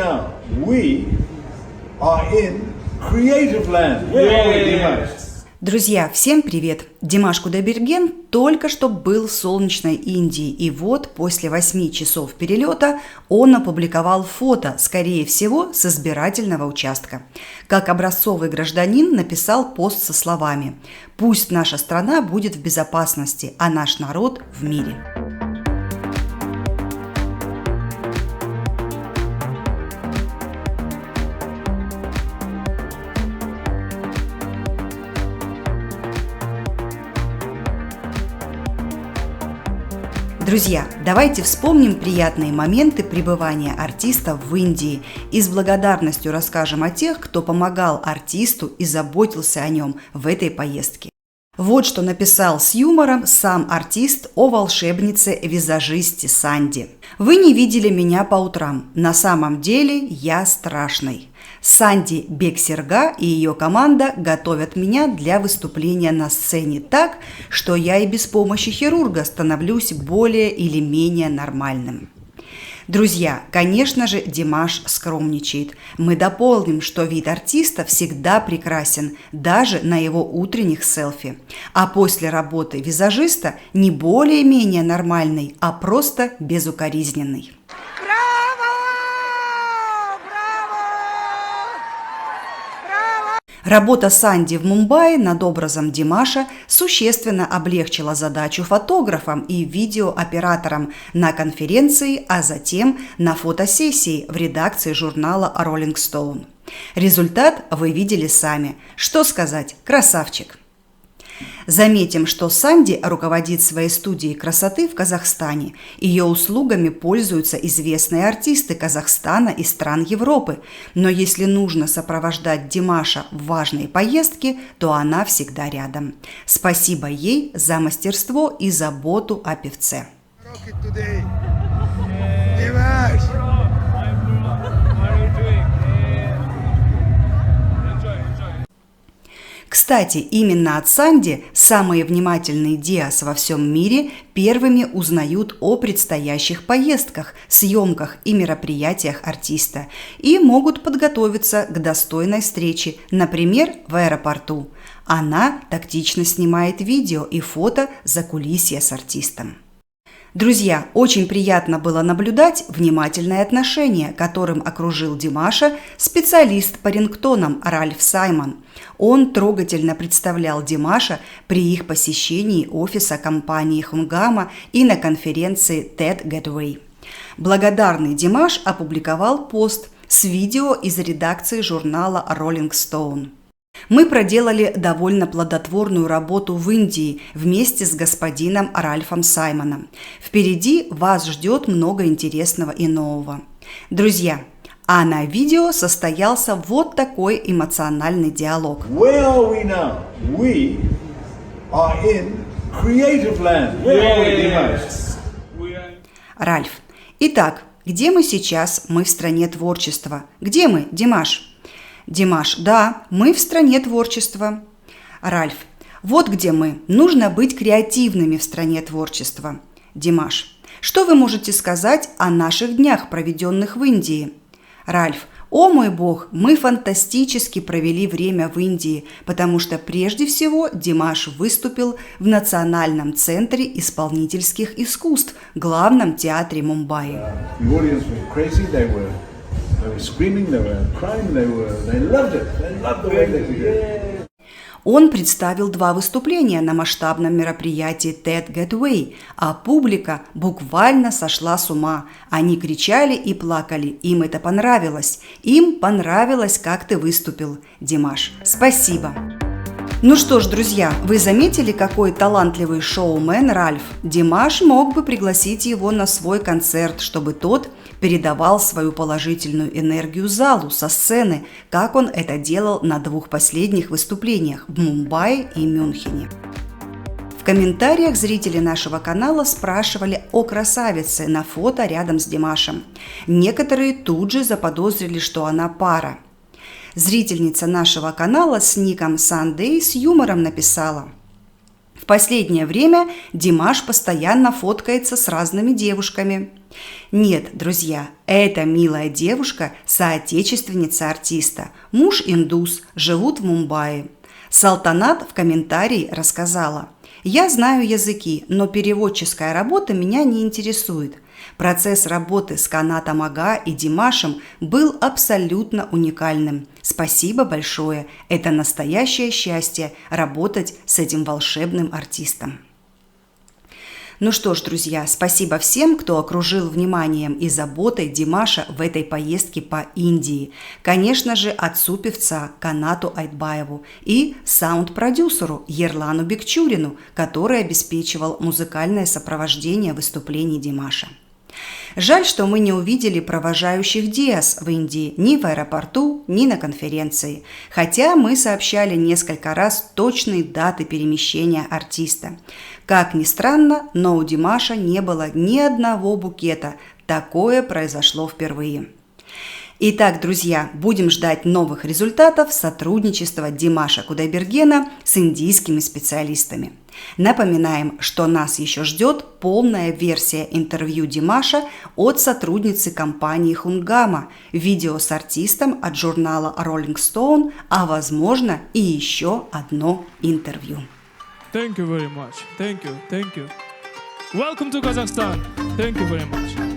now? We are in creative land. Where are we, Dimash? Друзья, всем привет! Димаш Кудайберген только что был в солнечной Индии, и вот после 8 часов перелета он опубликовал фото, скорее всего, с избирательного участка. Как образцовый гражданин написал пост со словами: «Пусть наша страна будет в безопасности, а наш народ в мире». Друзья, давайте вспомним приятные моменты пребывания артиста в Индии и с благодарностью расскажем о тех, кто помогал артисту и заботился о нем в этой поездке. Вот что написал с юмором сам артист о волшебнице-визажисте Санди. «Вы не видели меня по утрам. На самом деле я страшный. Санди Бексерга и ее команда готовят меня для выступления на сцене так, что я и без помощи хирурга становлюсь более или менее нормальным». Друзья, конечно же, Димаш скромничает. Мы дополним, что вид артиста всегда прекрасен, даже на его утренних селфи. А после работы визажиста не более-менее нормальный, а просто безукоризненный. Работа Санди в Мумбаи над образом Димаша существенно облегчила задачу фотографам и видеооператорам на конференции, а затем на фотосессии в редакции журнала Rolling Stone. Результат вы видели сами. Что сказать, красавчик! Заметим, что Санди руководит своей студией красоты в Казахстане. Ее услугами пользуются известные артисты Казахстана и стран Европы. Но если нужно сопровождать Димаша в важные поездки, то она всегда рядом. Спасибо ей за мастерство и заботу о певце. Кстати, именно от Санди самые внимательные диас во всем мире первыми узнают о предстоящих поездках, съемках и мероприятиях артиста и могут подготовиться к достойной встрече, например, в аэропорту. Она тактично снимает видео и фото закулисья с артистом. Друзья, очень приятно было наблюдать внимательное отношение, которым окружил Димаша специалист по рингтонам Ральф Саймон. Он трогательно представлял Димаша при их посещении офиса компании Хунгама и на конференции TED Gateway. Благодарный Димаш опубликовал пост с видео из редакции журнала Rolling Stone. Мы проделали довольно плодотворную работу в Индии вместе с господином Ральфом Саймоном. Впереди вас ждет много интересного и нового. Друзья, а на видео состоялся вот такой эмоциональный диалог. Where are we now? We are in creative land. Where are we, Dimash? Ральф. Итак, где мы сейчас? Мы в стране творчества. Где мы, Димаш? Димаш. Да, мы в стране творчества. Ральф. Вот где мы. Нужно быть креативными в стране творчества. Димаш. Что вы можете сказать о наших днях, проведенных в Индии? Ральф. О мой бог, мы фантастически провели время в Индии, потому что прежде всего Димаш выступил в Национальном центре исполнительских искусств, главном театре Мумбаи. Он представил 2 выступления на масштабном мероприятии TED Gateway, а публика буквально сошла с ума. Они кричали и плакали. Им это понравилось. Им понравилось, как ты выступил, Димаш. Спасибо. Ну что ж, друзья, вы заметили, какой талантливый шоумен Ральф? Димаш мог бы пригласить его на свой концерт, чтобы тот передавал свою положительную энергию залу со сцены, как он это делал на 2 последних выступлениях в Мумбаи и Мюнхене. В комментариях зрители нашего канала спрашивали о красавице на фото рядом с Димашем. Некоторые тут же заподозрили, что она пара. Зрительница нашего канала с ником Sunday с юмором написала: последнее время Димаш постоянно фоткается с разными девушками. Нет, друзья, эта милая девушка – соотечественница артиста. Муж индус, живут в Мумбаи. Салтанат в комментарии рассказала: «Я знаю языки, но переводческая работа меня не интересует. Процесс работы с Канатом Ага и Димашем был абсолютно уникальным. Спасибо большое. Это настоящее счастье работать с этим волшебным артистом». Ну что ж, друзья, спасибо всем, кто окружил вниманием и заботой Димаша в этой поездке по Индии. Конечно же, отцу певца Канату Айтбаеву и саунд-продюсеру Ерлану Бекчурину, который обеспечивал музыкальное сопровождение выступлений Димаша. Жаль, что мы не увидели провожающих Диас в Индии ни в аэропорту, ни на конференции, хотя мы сообщали несколько раз точные даты перемещения артиста. Как ни странно, но у Димаша не было ни одного букета. Такое произошло впервые. Итак, друзья, будем ждать новых результатов сотрудничества Димаша Кудайбергена с индийскими специалистами. Напоминаем, что нас еще ждет полная версия интервью Димаша от сотрудницы компании Хунгама, видео с артистом от журнала Rolling Stone, а возможно и еще одно интервью. Thank you very much. Thank you. Welcome to Kazakhstan. Thank you very much.